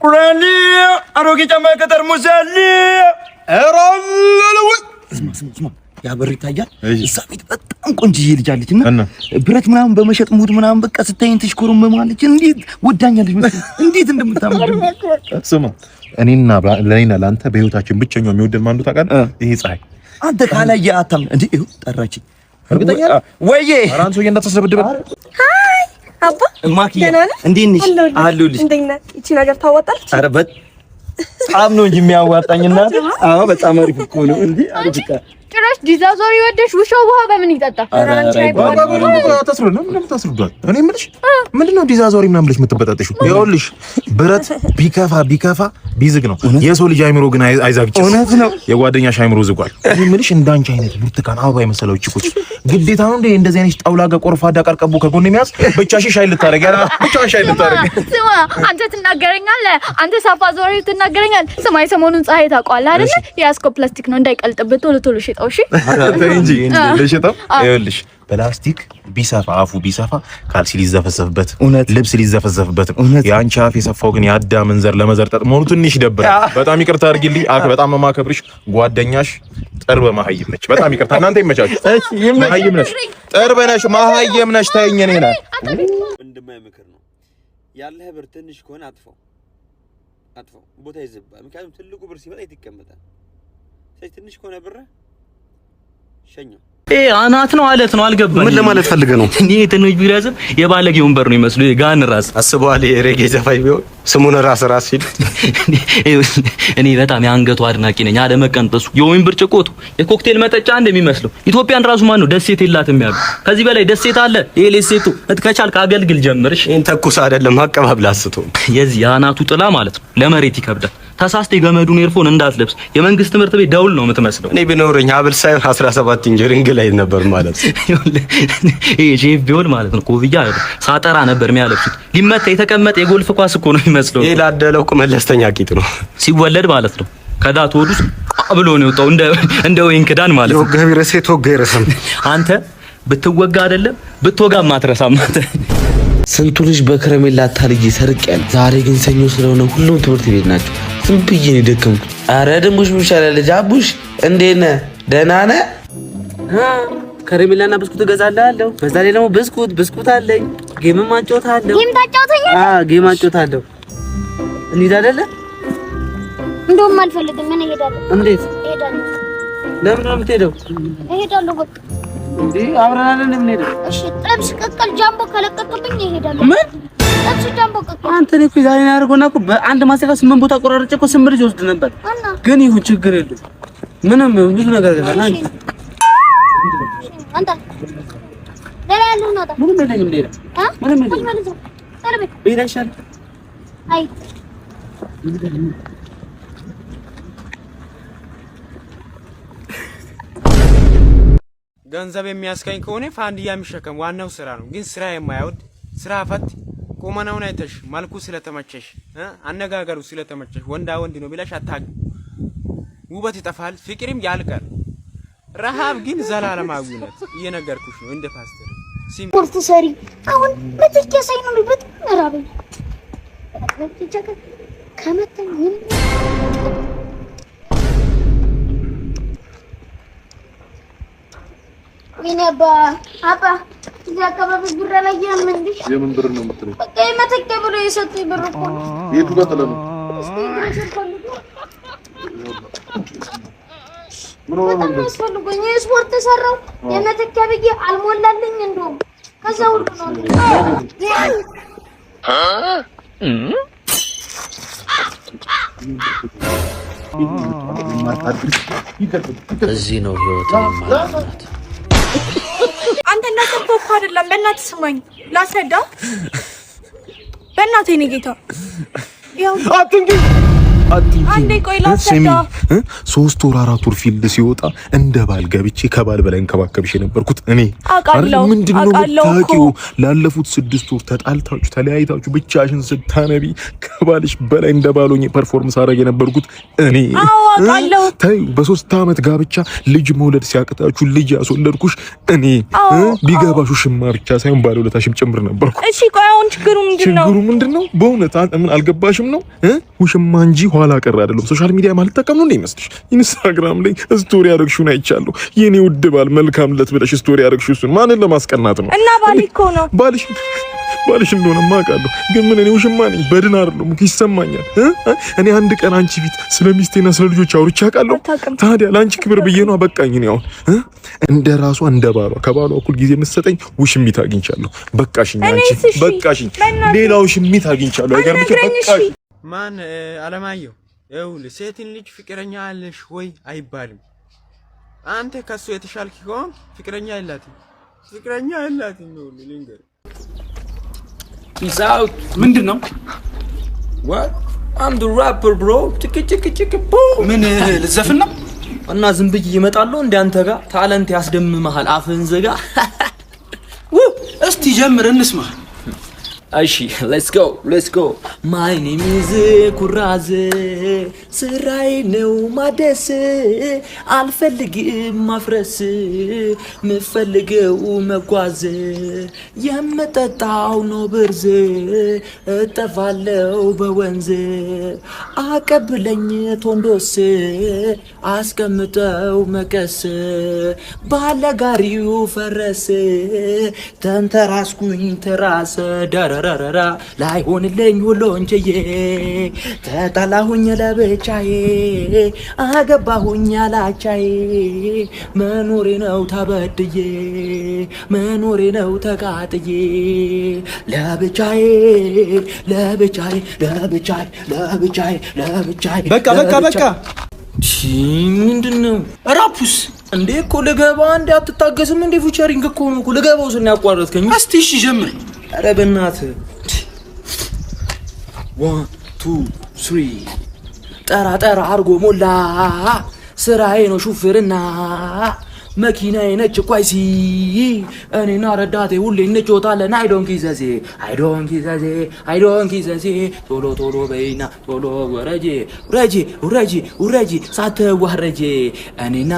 ቁራኒ አሮጌ ጫማ ከጠርሙስ ያለ ስማ ያ በር ይታያል። እዛ ቤት በጣም ቆንጅዬ ልጅ አለችና ብረት ምናምን በመሸጥ ሙድ ምናምን በቃ ስታይን ትሽኮረመማለች። እንዴት ወዳኛለች እንዴት እንደምታምር ስማ እኔና ለአንተ በህይወታችን ብቸኛው የሚወደድ ማንዱ ታውቃለህ? ይሄ ፀሐይ አንተ ካላየ አታም እንዴ ይኸው ጠራችኝ። እርግጠኛ ወይዬ አራንሶ እንዳተሰበደበ ሃይ አባ ማኪያ እንዴት ነሽ? አሉልሽ እንዴት ነህ? እቺ ነገር ታዋጣለች? ኧረ በጣም ነው እንጂ የሚያዋጣኝና አዎ በጣም አሪፍ እኮ ነው እንዴ አሪፍ ጭራሽ ዲዛዞሪ ወደሽ ውሻው ውሃ በምን ይጠጣ? እኔ የምልሽ ምንድነው ዲዛዞሪ ምናምን ብለሽ የምትበጣጠሽው? ይኸውልሽ ብረት ቢከፋ ቢዝግ ነው። የሰው ልጅ አይምሮ ግን አይዛግጭ። እውነት ነው። የጓደኛሽ አይምሮ ዝጓል። እኔ የምልሽ እንዳንቺ አይነት ብርቱካን አበባ የመሰለው ቺኮች ግዴታ ነው እንዴ እንደዚህ አይነት ጣውላጋ ቆርፋዳ ቀርቀቡ ከጎን የሚያዝ ብቻሽ ሻይ ልታረጊ ያላ ብቻሽ ሻይ ልታረጊ። ስማ አንተ ትናገረኛለህ፣ አንተ ሳፋዞሪ ትናገረኛለህ። ስማ የሰሞኑን ፀሐይ ታውቀዋለህ አይደል? የያዝከው ፕላስቲክ ነው እንዳይቀልጥብህ ቶሎ ቶሎ ሽጠው። እሺ እንጂ ለሽጠው ይኸውልሽ ፕላስቲክ ቢሰፋ አፉ ቢሰፋ ካልሲ ሊዘፈዘፍበት ልብስ ሊዘፈዘፍበት የአንቺ አፍ የሰፋው ግን የአዳምን ዘር ለመዘርጠጥ መሆኑ ትንሽ ይደብራል። በጣም ይቅርታ አድርጊልኝ። በጣም ማከብርሽ ጓደኛሽ ጥርበ መሀይም ነች። በጣም ይቅርታ። እናንተ ይመቻችሁ። እሺ መሀይም ነሽ፣ ጥርበ ነሽ፣ መሀይም ነሽ። ታይኝ እኔ ነኝ ወንድማይ ምክር ነው ያለህ ብር ትንሽ ከሆነ አጥፈው ቦታ ይዘባ። ምክንያቱም ትልቁ ብር ሲመጣ ይተቀመጣል። ስለዚህ ትንሽ ከሆነ ብር ሸኘው። አናት ነው አለት ነው አልገባኝ። ምን ለማለት ፈልገህ ነው? እኔ ትንሽ ቢራዝም የባለጌ ወንበር ነው ይመስሉ የጋን ራስ አስበዋል። የሬጌ ዘፋኝ ቢሆን ስሙን ራስ ሲል እኔ በጣም የአንገቱ አድናቂ ነኝ። አለ መቀንጠሱ የወይን ብርጭቆቱ የኮክቴል መጠጫ እንደሚመስለው ኢትዮጵያን ራሱ ማን ነው ደሴት የላትም ያሉ ከዚህ በላይ ደሴት አለ? ኤሌሴቱ ከቻልክ አገልግል ጀምርሽ። እን ተኩስ አይደለም አቀባብላ አስቶ የዚህ የአናቱ ጥላ ማለት ነው ለመሬት ይከብዳል። ተሳስተ የገመዱን ኤርፎን እንዳትለብስ የመንግስት ትምህርት ቤት ደውል ነው የምትመስለው። እኔ ቢኖርኝ ሀብል ሳይሆን 17 ኢንች ሪንግ ላይ ነበር ማለት ይሄ ሼፍ ቢሆን ማለት ነው ኮፍያ ሳጠራ ነበር የሚያለብሱት። ሊመታ የተቀመጠ የጎልፍ ኳስ እኮ ነው የሚመስለው። ይሄ ላደለው መለስተኛ ቂጥ ነው ሲወለድ ማለት ነው። ከዳት ወዱስ ብሎ ነው የወጣው እንደ ወይን ክዳን ማለት ነው። ወገቢረሴ ተወገረሰም አንተ ብትወጋ አይደለም ብትወጋ ማትረሳም አንተ። ስንቱ ልጅ በከረሜላ ታልዬ ሰርቄያለሁ። ዛሬ ግን ሰኞ ስለሆነ ሁሉም ትምህርት ቤት ናቸው። ዝም ብዬ ነው የደከምኩት። አረ ድንቡሽ ብቻለ ልጅ አቡሽ እንዴት ነህ? ደህና ነህ? ከረሜላና ብስኩት እገዛልሃለሁ። በዛ ላይ ደግሞ ብስኩት አለኝ። ጌምም አጫውታለሁ። ጌም ታጫውተኛለህ? ጌም አጫውታለሁ። እንሂድ አይደለ? እንደውም አልፈልግም። ምን እሄዳለሁ። እንዴት እሄዳለሁ? ለምን ነው የምትሄደው? እሄዳለሁ በቃ እንዴ አብረን አይደለም የምንሄደው? እሺ ጥብስ ቅቅል ጃምቦ ከለቀቅብኝ እሄዳለሁ። ምን ጥብስ ጃምቦ ቅቅል? አንተ ነው እኮ ዛሬ ያደርገውና እኮ በአንድ ማሰካ 8 ቦታ ቆራርጬ እኮ 8 ልጅ ወስድ ነበር። ግን ይሁን ችግር የለም። ምንም ብዙ ነገር ገና አንተ ለላ ያለው ነው። ምንም የለኝም ሌላ ምንም የለኝም። ቤት አይሻልም? አይ ገንዘብ የሚያስገኝ ከሆነ ፋንዲያ የሚሸከም ዋናው ስራ ነው። ግን ስራ የማይወድ ስራ ፈት ቁመናውን አይተሽ መልኩ ስለተመቸሽ አነጋገሩ ስለተመቸሽ ወንዳ ወንድ ነው ብለሽ አታግ ውበት ይጠፋል፣ ፍቅርም ያልቃል። ረሃብ ግን ዘላለማዊ ነው። እየነገርኩሽ ነው እንደ ፓስተር ስፖርት ሰሪ አሁን በትኬ ሳይኖርበት ራበኝ ከመተኝ ሚነባ አባ እዚያ አካባቢ ብር ላይ ያምንልሽ የምን ብር ነው የምትለው? በቃ የመተኪያ ብሎ የሰጠኝ ብር እኮ ነው። የቱ ጋር ጥለህ ነው? ምን ሆነ ነው ያስፈልገኝ ስፖርት ተሰራው የመተኪያ ብዬ አልሞላልኝ እንደውም ከዛ ሁሉ ነው እዚህ ነው ህይወት ማለት። አንተ እንዳሰብከው እኮ አይደለም። በእናትህ ስማኝ ላስረዳ። በእናትህ የኔ ጌታ ያው አንዴ ቆይ ላስረዳ። 3 ወር 4 ወር ፊልድ ሲወጣ እንደ ባል ገብቼ ከባል በላይ እንከባከብሽ የነበርኩት እኔ አውቃለሁ። ምንድነው ታውቂው? ላለፉት 6 ወር ተጣልታችሁ ተለያይታችሁ ብቻሽን ስታነቢ ከባልሽ በላይ እንደ ባሎኝ ፐርፎርማንስ አረግ የነበርኩት እኔ አውቃለሁ። ታይ በ3 አመት ጋብቻ ልጅ መውለድ ሲያቅታችሁ ልጅ ያስወለድኩሽ እኔ ቢገባሹ ሽማ ብቻ ሳይሆን ባለውለታሽም ጭምር ነበርኩ። እሺ ቆይ አሁን ችግሩ ምንድነው? በእውነት ምን አልገባሽም ነው? ውሽማ እንጂ ኋላ ቀር አይደለም። ሶሻል ሚዲያ ማለት ተቀምኑ ነው ይመስልሽ? ኢንስታግራም ላይ ስቶሪ ያደርግሽውን አይቻለሁ። የኔ ውድ ባል መልካም ለት ብለሽ ስቶሪ ያደርግሽው እሱን ማንን ለማስቀናት ነው? እና ባል እኮ ነው ባልሽ እንደሆነ ማውቃለሁ። ግን ምን እኔ ውሽማ ነኝ? በድን አይደለም እኮ ይሰማኛል። እኔ አንድ ቀን አንቺ ፊት ስለ ሚስቴና ስለ ልጆች አውርቼ አውቃለሁ? ታዲያ ለአንቺ ክብር ብዬ ነው በቃኝ። እኔ አሁን እንደ ራሷ እንደ ባሏ ከባሏ እኩል ጊዜ የምትሰጠኝ ውሽሚት አግኝቻለሁ። በቃሽኝ አንቺ በቃሽኝ። ሌላ ውሽሚት አግኝቻለሁ። አይገርምሽ? በቃሽ። ማን አለማየሁ ይኸውልህ፣ ሴትን ልጅ ፍቅረኛ አለሽ ወይ አይባልም። አንተ ከሱ የተሻልክ ከሆን ፍቅረኛ የላትም ነው ልንገር። Peace out. ምንድነው? What? I'm the rapper bro. ጭቅ boom. ምን ልዘፍን ነው? እና ዝም ብዬ እመጣለሁ እንደ አንተ ጋር ታለንት ያስደምመሃል አፍህን ዘጋ። እስቲ ጀምር እንስማ። እሺ let's go. My name is ኩራዝ ስራዬ ነው ማደስ አልፈልግም ማፍረስ ምፈልገው መጓዝ የምጠጣው ነው ብርዝ እጠፋለው በወንዝ አቀብለኝ ቶንዶስ አስቀምጠው መቀስ ባለጋሪው ፈረስ ተንተራስኩኝ ተራሰ ደረረራ ላይሆንልኝ ሁሉንችዬ ተጣላሁኝ ለብቻዬ አገባሁኝ ያላቻዬ መኖሬ ነው ተበድዬ መኖሬ ነው ተቃጥዬ ለብቻዬ በቃ ምንድነው ራፑስ እንዴ? እኮ ልገባ እንዴ አትታገስም እንዴ? ፊቸሪንግ እኮ ነው እኮ ልገባው ስን ያቋረጥከኝ። እስቲ እሺ ጀምር። ኧረ በእናትህ 1 2 3 ጠራ አርጎ ሞላ ስራዬ ነው ሹፍርና መኪናዬ ነች ቋይሲ እኔና ረዳቴ ሁሌ እንጮታለን። አይዶን ኪዘዜ ቶሎ በይና ቶሎ ውረጂ ሳትዋረጂ እኔና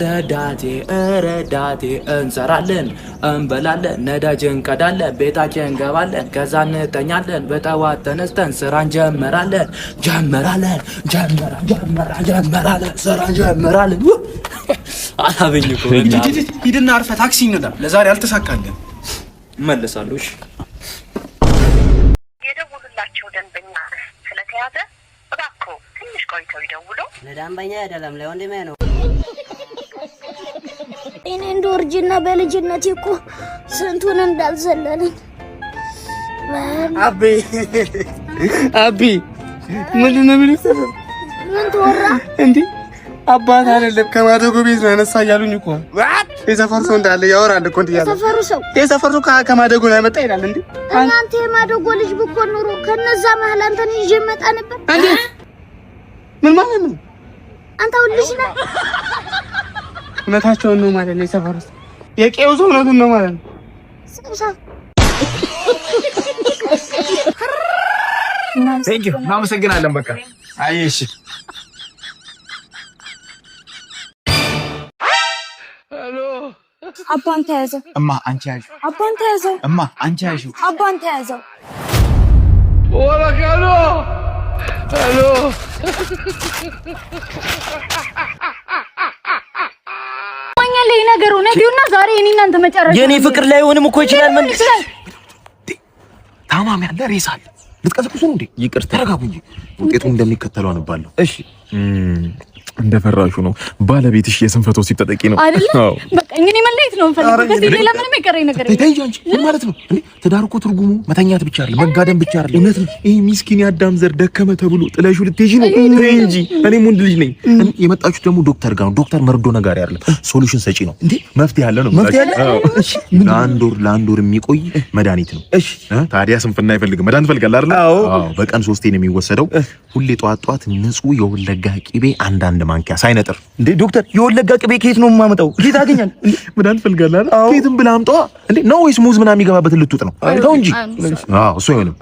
ረዳቴ እንሰራለን እንበላለን ነዳጅ እንቀዳለን ቤታችን እንገባለን ከዛ እንተኛለን በጠዋት ተነስተን ስራ እንጀምራለን ስራ እንጀምራለን። አላበኝ እኮ ሂድና አርፈህ ታክሲ እንዳ ለዛሬ አልተሳካልህም። እመለሳለሁ። እሺ የደውሉላቸው ደንበኛ ስለተያዘ እባክዎ ትንሽ ቆይተው ይደውሉ። ለደንበኛ አይደለም ለወንድሜ ነው። እኔ እንደ ወርጅና በልጅነቴ እኮ ስንቱን እንዳልዘለልን አቢ ምንድን ነው የሚሉት? ምን ተወራ እንዴ? አባት አይደለም ከማደጎ ቤት ነው ያነሳ እያሉኝ እኮ የሰፈር ሰው እንዳለ ያወራል እኮ እንዴ? የሰፈሩ ሰው ከማደጎ ነው ያመጣ ይላል እንዴ? እናንተ የማደጎ ልጅ ብትሆን ኑሮ ከነዛ መሀል አንተን ይዤ መጣ ነበር። እንዴ ምን ማለት ነው? አንተ ልጅ ነህ። እውነታቸውን ነው ማለት ነው። የሰፈሩ ሰው የቄው ሰው እውነቱን ነው ማለት ነው። ቴንክ ዩ እናመሰግናለን። በቃ አየሽ አባን ተያዘው። እማ አንቺ ያዡ። አባን ተያዘው። እማ አንቺ ያዡ። አባን ተያዘው። ወራካሎ ሄሎ ማኛለ ነገር እውነት ይሁንና ዛሬ እኔ እናንተ መጨረሻ የኔ ፍቅር ላይ ሆንም እኮ ይችላል። ምን ታማሚ አለ ሬሳ አለ ልትቀሰቅሱ ነው እንዴ? ይቅርታ ተረጋጉ እንጂ ውጤቱን እንደሚከተለው አንባለሁ። እሺ እንደፈራሹ ነው። ባለቤትሽ የስንፈቶ ሲተጠቂ ነው አይደል? በቃ እንግዲህ መለየት ነው እንፈልገው። ከዚህ ሌላ ምንም የቀረኝ ነገር የለም። ተይኝ አንቺ ምን ማለት ነው እንዴ? ትዳር እኮ ትርጉሙ መተኛት ብቻ አይደለም፣ መጋደም ብቻ አይደለም። እውነት ነው። ይሄ ሚስኪን ያዳም ዘር ደከመ ተብሎ ጥለሹ ልትሄጂ ነው እንጂ እኔም ወንድ ልጅ ነኝ። የመጣችሁት ደግሞ ዶክተር ጋር ነው። ዶክተር መርዶ ነጋሪ አይደለም፣ ሶሉሽን ሰጪ ነው። እንዴ መፍትሄ ያለ ነው። መፍትሄ ያለ እሺ። ለአንድ ወር የሚቆይ መድኃኒት ነው። እሺ ታዲያ ስንፍና አይፈልግም። መድኃኒት ፈልጋለህ አይደል? አዎ በቀን 3 ነው የሚወሰደው። ሁሌ ጧት ንጹህ የወለጋ ቅቤ አንዳንድ ማንኪያ ሳይነጥር። እንዴ ዶክተር የወለጋ ቅቤ ከየት ነው የማመጣው? ከየት አገኛል? ምን አልፈልጋለህ አይደል? ከየትም ብለህ አምጣ እንዴ ነው ወይስ ሙዝ ምናምን የሚገባበት ልትውጥ ነው? ተው እንጂ። እሱ አይሆንም።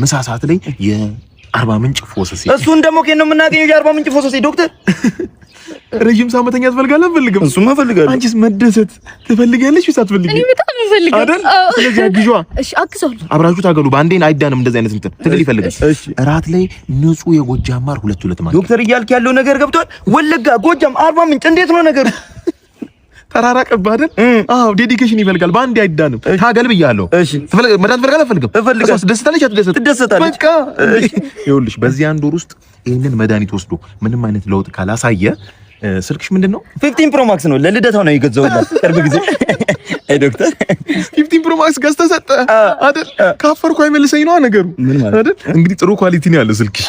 ምሳ ሰዓት ላይ የአርባ ምንጭ ፎሰሴ። እሱን ደግሞ ከየት ነው የምናገኘው? የአርባ ምንጭ ፎሰሴ ዶክተር ረጅም ሳመተኛ ትፈልጋለህ? አልፈልግም። እሱማ እፈልጋለሁ። አንቺስ መደሰት ትፈልጊያለሽ ወይስ አትፈልጊም? እኔ በጣም እፈልጋለሁ አይደል? ስለዚህ አግዥዋ። እሺ አግዛለሁ። አብራችሁ ታገሉ። ባንዴ አይዳንም። እንደዚህ አይነት እንትን ትግል ይፈልጋል። እሺ እራት ላይ ንጹህ የጎጃም ማር 2 ማለት ዶክተር እያልክ ያለው ነገር ገብቷል? ወለጋ፣ ጎጃም፣ አርባ ምንጭ እንዴት ነው ነገሩ? ተራራቀብህ አይደል? አዎ ዴዲኬሽን ይፈልጋል። ባንዴ አይዳንም። ታገል ብያለሁ። እሺ መዳን ትፈልጋለህ? አልፈልግም። እፈልጋለሁ። ትደሰታለች? አትደሰት? ትደሰታለች። በቃ ይኸውልሽ በዚህ አንድ ወር ውስጥ ይሄንን መድኃኒት ወስዶ ምንም አይነት ለውጥ ካላሳየ ስልክሽ ምንድነው? 15 ፕሮ ማክስ ነው። ለልደታው ነው የገዛውላት ቅርብ ጊዜ። አይ ዶክተር 15 ፕሮ ማክስ ገዝተህ ሰጠህ አይደል? ካፈርኩ አይመልሰኝ ነው ነገሩ አይደል? እንግዲህ ጥሩ ኳሊቲ ነው ያለው ስልክሽ።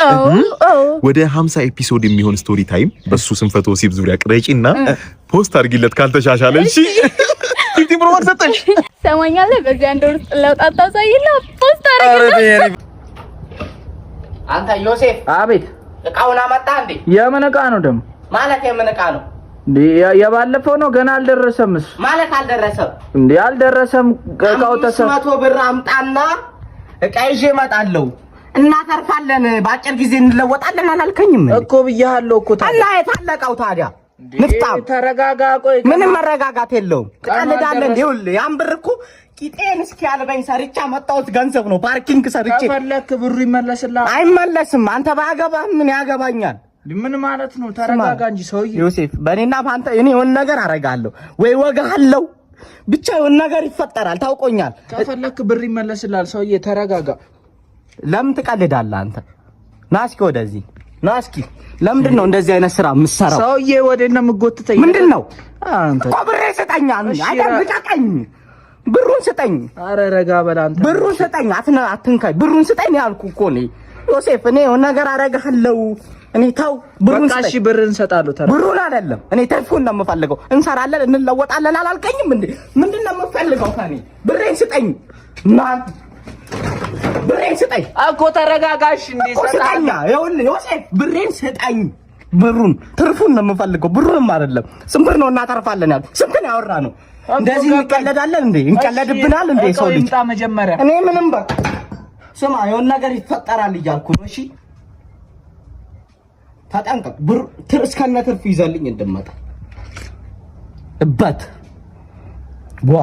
ወደ 50 ኤፒሶድ የሚሆን ስቶሪ ታይም በሱ ስንፈቶ ሲብ ዙሪያ ቅረጪና ፖስት አድርጊለት ካልተሻሻለ። እሺ 15 ፕሮ ማክስ ሰጠሽ። ሰማኛለህ? በዚህ አንድ ወር ውስጥ ለውጥ አታሳይና ፖስት አድርጊለት። አንተ ዮሴፍ። አቤት። እቃውን አመጣ እንዴ? የምን እቃ ነው ደግሞ? ማለት የምን እቃ ነው? የባለፈው ነው ገና አልደረሰምስ። ማለት አልደረሰም እንዴ? አልደረሰም። እቃው 100 ብር አምጣና እቃ ይዤ እመጣለሁ። እናተርፋለን፣ በአጭር ጊዜ እንለወጣለን አላልከኝም እኮ? ብያለሁ እኮ። እና የታለቀው ታዲያ ንፍጣም። ተረጋጋ። ቆይ ምንም መረጋጋት የለውም። ትቀልዳለህ እንዴ? ይኸውልህ ያን ብር እኮ ቂጤን እስኪያልበኝ ሰርቻ መጣሁት ገንዘብ ነው። ፓርኪንግ ሰርቼ ከፈለክ ብሩ ይመለስልሃል። አይመለስም። አንተ ባያገባህ ምን ያገባኛል? ምን ማለት ነው? ተረጋጋ እንጂ ሰውዬ። ዮሴፍ በእኔና በአንተ እኔ የሆነ ነገር አደርጋለሁ ወይ ወጋለሁ፣ ብቻ የሆነ ነገር ይፈጠራል። ታውቆኛል። ከፈለክ ብር ይመለስልሃል። ሰውዬ ተረጋጋ። ለምን ትቀልዳለህ አንተ? ና እስኪ ወደዚህ ና እስኪ። ለምንድን ነው እንደዚህ አይነት ስራ የምትሰራው? ሰውዬ ወዴት ነው የምትጎትተኝ? ምንድን ነው አንተ? እኮ ብሬ ስጠኝ። አይደብቀኝ፣ ብሩን ስጠኝ። ኧረ ረጋ በል አንተ። ብሩን ስጠኝ። አትንካኝ። ብሩን ስጠኝ ያልኩህ እኮ ነው ዮሴፍ። እኔ የሆነ ነገር አደርግሃለሁ። እኔ ተው ብሩን ስጠኝ። እሺ ብር እንሰጣለሁ። ብሩን አይደለም እኔ ትርፉን ነው የምፈልገው። እንሰራለን እንለወጣለን አላልከኝም እንዴ? ምንድን ነው የምፈልገው ከኔ? ብሬን ስጠኝ። ማን ብሬን ስጠኝ እኮ። ተረጋጋሽ እንዴ? ስጠኝ። ይኸውልህ ዮሴፍ ብሬን ስጠኝ። ብሩን ትርፉን ነው የምፈልገው። ብሩንም አይደለም። ስንት ብር ነው እናተርፋለን ያልኩህ? ስንት ነው ያወራነው? እንደዚህ እንቀለዳለን እንዴ? እንቀለድብናል እንዴ? ሰው ልጅ መጀመሪያ እኔ ምንም በቃ ስማ፣ የሆነ ነገር ይፈጠራል እያልኩ ነው። እሺ ተጠንቀቅ። ብር እስከነ ትርፍ ይዘልኝ እንድመጣ እበት ዋ